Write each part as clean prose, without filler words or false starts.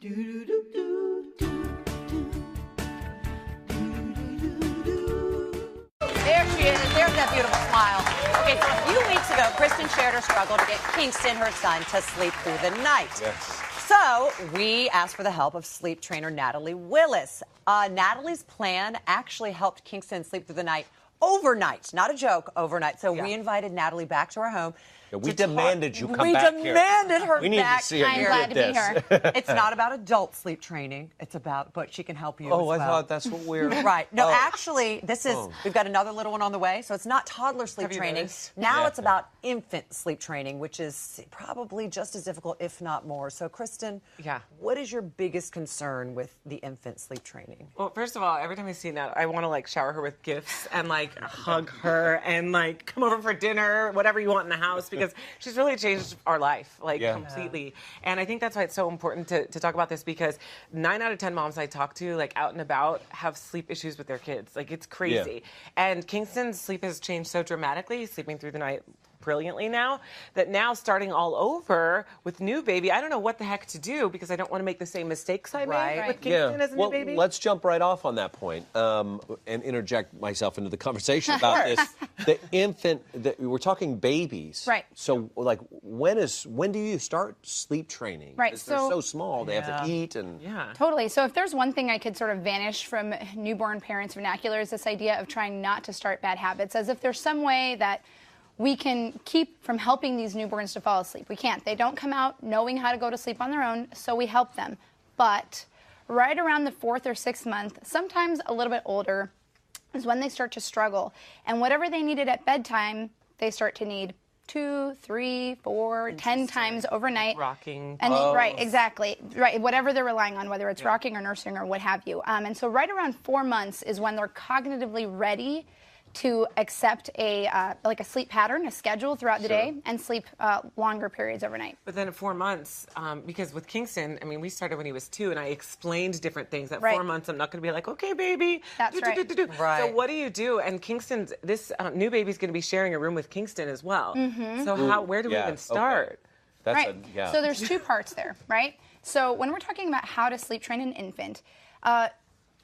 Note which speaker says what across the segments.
Speaker 1: There she is. There's that beautiful smile. Okay, so a few weeks ago, Kristen shared her struggle to get Kingston, her son, to sleep through the night.
Speaker 2: Yes.
Speaker 1: So we asked for the help of sleep trainer Natalie Willis. Natalie's plan actually helped Kingston sleep through the night overnight. Not a joke, overnight. So we invited Natalie back to our home.
Speaker 2: Yeah, we demanded you come back here.
Speaker 1: We demanded her back.
Speaker 2: We need to see her.
Speaker 3: I'm glad to be here.
Speaker 1: It's not about adult sleep training. It's about, but she can help you as
Speaker 2: Oh,
Speaker 1: well.
Speaker 2: I thought that's what we're...
Speaker 1: Right. No, actually, this is, we've got another little one on the way, so it's not toddler sleep training. Now it's about infant sleep training, which is probably just as difficult, if not more. So, Kristen, what is your biggest concern with the infant sleep training?
Speaker 4: Well, first of all, every time I see Nat, I want to, like, shower her with gifts and, like, hug her and, like, come over for dinner, whatever you want in the house, because she's really changed our life, like, completely. And I think that's why it's so important to talk about this, because 9 out of 10 moms I talk to, like, out and about, have sleep issues with their kids. Like, it's crazy. And Kingston's sleep has changed so dramatically, sleeping through the night brilliantly now, that now starting all over with new baby, I don't know what the heck to do, because I don't want to make the same mistakes I made with Kingston as a new baby.
Speaker 2: Let's jump right off on that point, and interject myself into the conversation about this. The infant, we're talking babies.
Speaker 3: Right.
Speaker 2: So, like, when do you start sleep training?
Speaker 3: Right.
Speaker 2: Because they're so small, they have to eat and...
Speaker 3: Totally. So if there's one thing I could sort of vanish from newborn parents' vernacular is this idea of trying not to start bad habits, as if there's some way that we can keep from helping these newborns to fall asleep. We can't. They don't come out knowing how to go to sleep on their own, so we help them. But right around the 4th or 6th month, sometimes a little bit older, is when they start to struggle. And whatever they needed at bedtime, they start to need 2, 3, 4, 10 times overnight.
Speaker 4: Rocking.
Speaker 3: And right, exactly. Right, whatever they're relying on, whether it's rocking or nursing or what have you. And so right around 4 months is when they're cognitively ready to accept a like a sleep pattern, a schedule throughout the day, and sleep longer periods overnight.
Speaker 4: But then at 4 months, because with Kingston, I mean, we started when he was 2, and I explained different things. At 4 months, I'm not going to be like, okay, baby.
Speaker 3: That's right.
Speaker 4: So what do you do? And Kingston's, this new baby's going to be sharing a room with Kingston as well. So where do we even start?
Speaker 2: Okay.
Speaker 3: That's So there's 2 parts there, right? So when we're talking about how to sleep train an infant,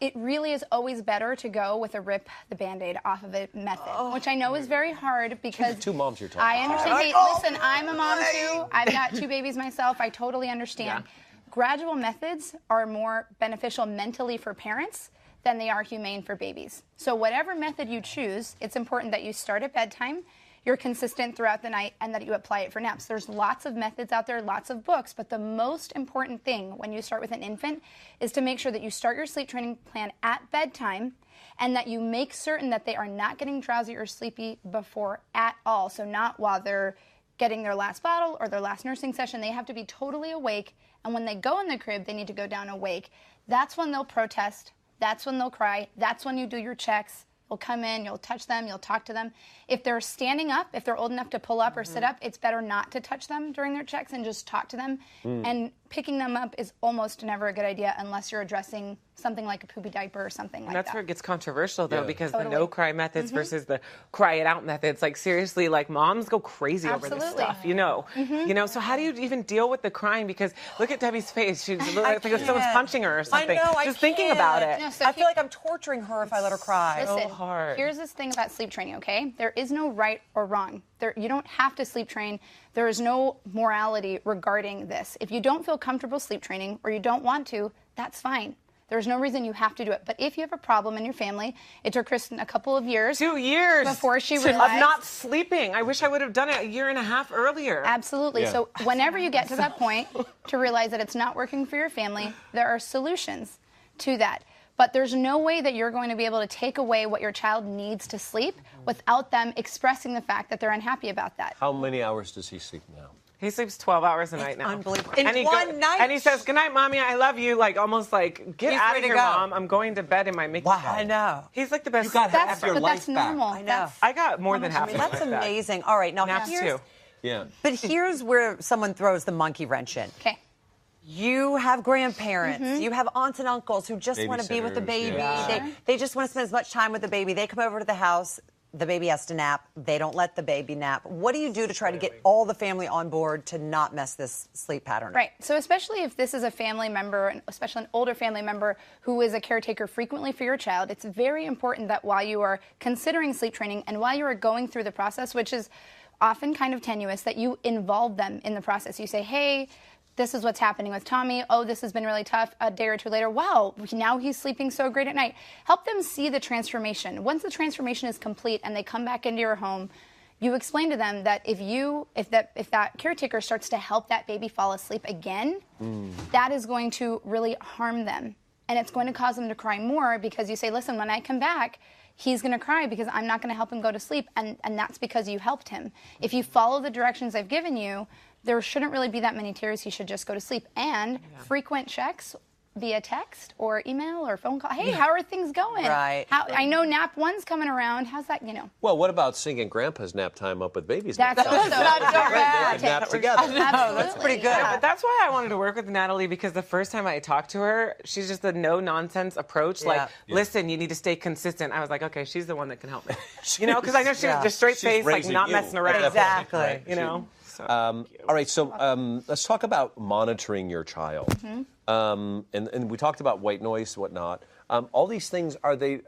Speaker 3: it really is always better to go with a rip the Band-Aid off of it method, which I know is very hard because...
Speaker 2: 2 moms you're talking
Speaker 3: I understand. Hey, listen, I'm a mom too. I've got 2 babies myself. I totally understand. Gradual methods are more beneficial mentally for parents than they are humane for babies. So whatever method you choose, it's important that you start at bedtime, you're consistent throughout the night, and that you apply it for naps. There's lots of methods out there, lots of books, but the most important thing when you start with an infant is to make sure that you start your sleep training plan at bedtime and that you make certain that they are not getting drowsy or sleepy before at all. So not while they're getting their last bottle or their last nursing session. They have to be totally awake, and when they go in the crib, they need to go down awake. That's when they'll protest. That's when they'll cry. That's when you do your checks. You'll come in, you'll touch them, you'll talk to them. If they're standing up, if they're old enough to pull up or sit up, it's better not to touch them during their checks and just talk to them. And picking them up is almost never a good idea unless you're addressing something like a poopy diaper or something like that.
Speaker 4: That's where it gets controversial, though, because the no-cry methods versus the cry-it-out methods, like, seriously, like, moms go crazy over this stuff, you know? You know, so how do you even deal with the crying? Because look at Debbie's face. She's like someone's punching her or something.
Speaker 1: I know,
Speaker 4: Just thinking about it.
Speaker 3: No, so
Speaker 1: I feel like I'm torturing her if I let her cry.
Speaker 3: Listen,
Speaker 4: hard.
Speaker 3: Here's this thing about sleep training, okay? There is no right or wrong. You don't have to sleep train. There is no morality regarding this. If you don't feel comfortable sleep training or you don't want to, that's fine. There's no reason you have to do it. But if you have a problem in your family, it took Kristen a couple of years.
Speaker 4: 2 years.
Speaker 3: Before she realized.
Speaker 4: Of not sleeping. I wish I would have done it a year and a half earlier.
Speaker 3: Absolutely. So whenever you get to that point to realize that it's not working for your family, there are solutions to that. But there's no way that you're going to be able to take away what your child needs to sleep without them expressing the fact that they're unhappy about that.
Speaker 2: How many hours does he sleep now?
Speaker 4: He sleeps 12 hours a night now.
Speaker 1: Unbelievable.
Speaker 4: And
Speaker 1: one night?
Speaker 4: And he says, good night, Mommy, I love you. Like, almost like, get out of here, Mom. I'm going to bed in my Mickey bed.
Speaker 1: I know.
Speaker 4: He's like the best.
Speaker 2: You got half your life
Speaker 3: that's normal.
Speaker 2: back.
Speaker 1: I know.
Speaker 4: I got more than half.
Speaker 1: That's amazing. All right, now
Speaker 4: Naps too.
Speaker 1: But here's where someone throws the monkey wrench in.
Speaker 3: Okay.
Speaker 1: You have grandparents, you have aunts and uncles who just want to be with the baby. They just want to spend as much time with the baby. They come over to the house. the baby has to nap. They don't let the baby nap. What do you do to try to get all the family on board to not mess this sleep pattern up?
Speaker 3: Right. So especially if this is a family member, and especially an older family member who is a caretaker frequently for your child, it's very important that while you are considering sleep training and while you are going through the process, which is often kind of tenuous, that you involve them in the process. You say, hey, this is what's happening with Tommy. Oh, this has been really tough. A day or two later, wow, now he's sleeping so great at night. Help them see the transformation. Once the transformation is complete and they come back into your home, you explain to them that if that caretaker starts to help that baby fall asleep again, that is going to really harm them. And it's going to cause them to cry more because you say, listen, when I come back, he's going to cry because I'm not going to help him go to sleep. And that's because you helped him. If you follow the directions I've given you, there shouldn't really be that many tears. He should just go to sleep. And frequent checks via text or email or phone call. Hey, how are things going?
Speaker 1: Right.
Speaker 3: I know nap 1's coming around. How's that,
Speaker 2: Well, what about syncing Grandpa's nap time up with baby's
Speaker 3: That's
Speaker 2: nap time?
Speaker 3: also
Speaker 1: not so bad.
Speaker 2: They can nap together.
Speaker 3: Absolutely.
Speaker 1: That's pretty good.
Speaker 4: Yeah, but that's why I wanted to work with Natalie, because the first time I talked to her, she's just a no-nonsense approach.
Speaker 1: Yeah.
Speaker 4: Like, listen, you need to stay consistent. I was like, okay, she's the one that can help me. Because I know she's just straight face, like not messing around.
Speaker 1: Exactly.
Speaker 2: Right.
Speaker 4: So
Speaker 2: all right, so let's talk about monitoring your child. And we talked about white noise, whatnot. All these things, are they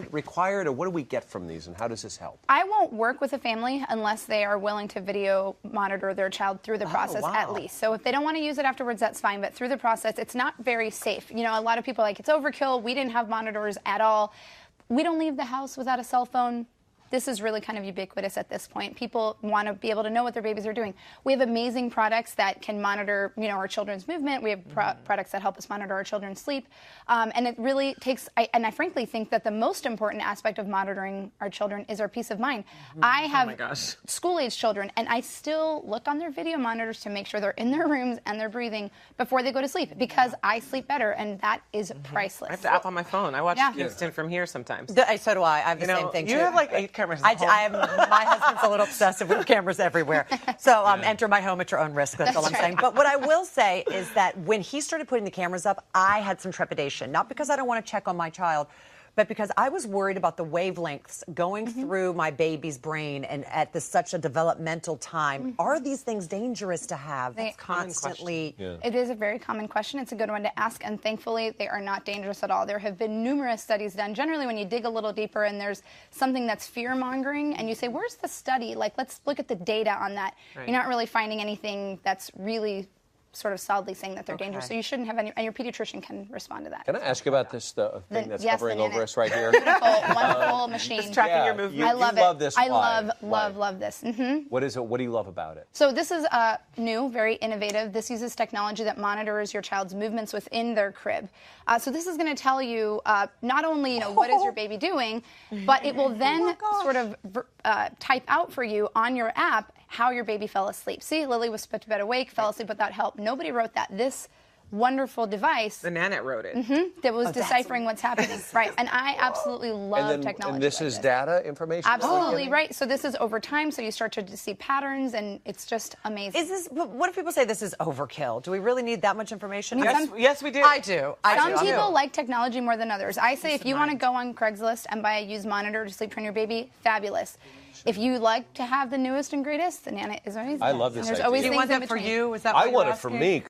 Speaker 2: required, or what do we get from these, and how does this help?
Speaker 3: I won't work with a family unless they are willing to video monitor their child through the process at least. So if they don't want to use it afterwards, that's fine. But through the process, it's not very safe. A lot of people are like, it's overkill. We didn't have monitors at all. We don't leave the house without a cell phone. This is really kind of ubiquitous at this point. People want to be able to know what their babies are doing. We have amazing products that can monitor, our children's movement. We have products that help us monitor our children's sleep. And it really takes, I frankly think that the most important aspect of monitoring our children is our peace of mind. I have school-age children, and I still look on their video monitors to make sure they're in their rooms and they're breathing before they go to sleep, because I sleep better, and that is priceless.
Speaker 4: I have the app on my phone. I watch Kingston from here sometimes.
Speaker 1: So do I. I have the same thing, too.
Speaker 4: You have like 8 cameras
Speaker 1: my husband's a little obsessive with cameras everywhere. So enter my home at your own risk. That's all I'm saying. But what I will say is that when he started putting the cameras up, I had some trepidation. Not because I don't want to check on my child, but because I was worried about the wavelengths going through my baby's brain and at such a developmental time. Are these things dangerous to have constantly?
Speaker 3: It is a very common question. It's a good one to ask, and thankfully they are not dangerous at all. There have been numerous studies done. Generally, when you dig a little deeper and there's something that's fear-mongering and you say, where's the study? Like, let's look at the data on that. Right. You're not really finding anything that's really sort of solidly saying that they're dangerous, so you shouldn't have any, and your pediatrician can respond to that.
Speaker 2: Can I ask you about this thing that's hovering over us right here?
Speaker 3: Beautiful, wonderful machine.
Speaker 4: It's tracking your movement.
Speaker 3: I love
Speaker 2: it. Love this.
Speaker 3: I love this.
Speaker 2: What is it? What do you love about it?
Speaker 3: So this is new, very innovative. This uses technology that monitors your child's movements within their crib. So this is going to tell you not only what is your baby doing, but it will then sort of type out for you on your app how your baby fell asleep. See, Lily was put to bed awake, fell asleep without help. Nobody wrote that. This wonderful device.
Speaker 4: The Nanette wrote it.
Speaker 3: That was deciphering what's happening. Right. And I absolutely love technology.
Speaker 2: And this is data information?
Speaker 3: Absolutely right. So this is over time, so you start to see patterns, and it's just amazing.
Speaker 1: What if people say this is overkill? Do we really need that much information?
Speaker 4: Yes, we do.
Speaker 1: I do.
Speaker 3: Some people like technology more than others. I say if you want to go on Craigslist and buy a used monitor to sleep train your baby, fabulous. If you like to have the newest and greatest, the Nanette is amazing.
Speaker 2: I love this
Speaker 3: and there's
Speaker 2: idea.
Speaker 3: always
Speaker 1: Do you
Speaker 3: things
Speaker 1: want
Speaker 3: in
Speaker 1: that for
Speaker 3: between.
Speaker 1: you? Is that
Speaker 2: I want it for me.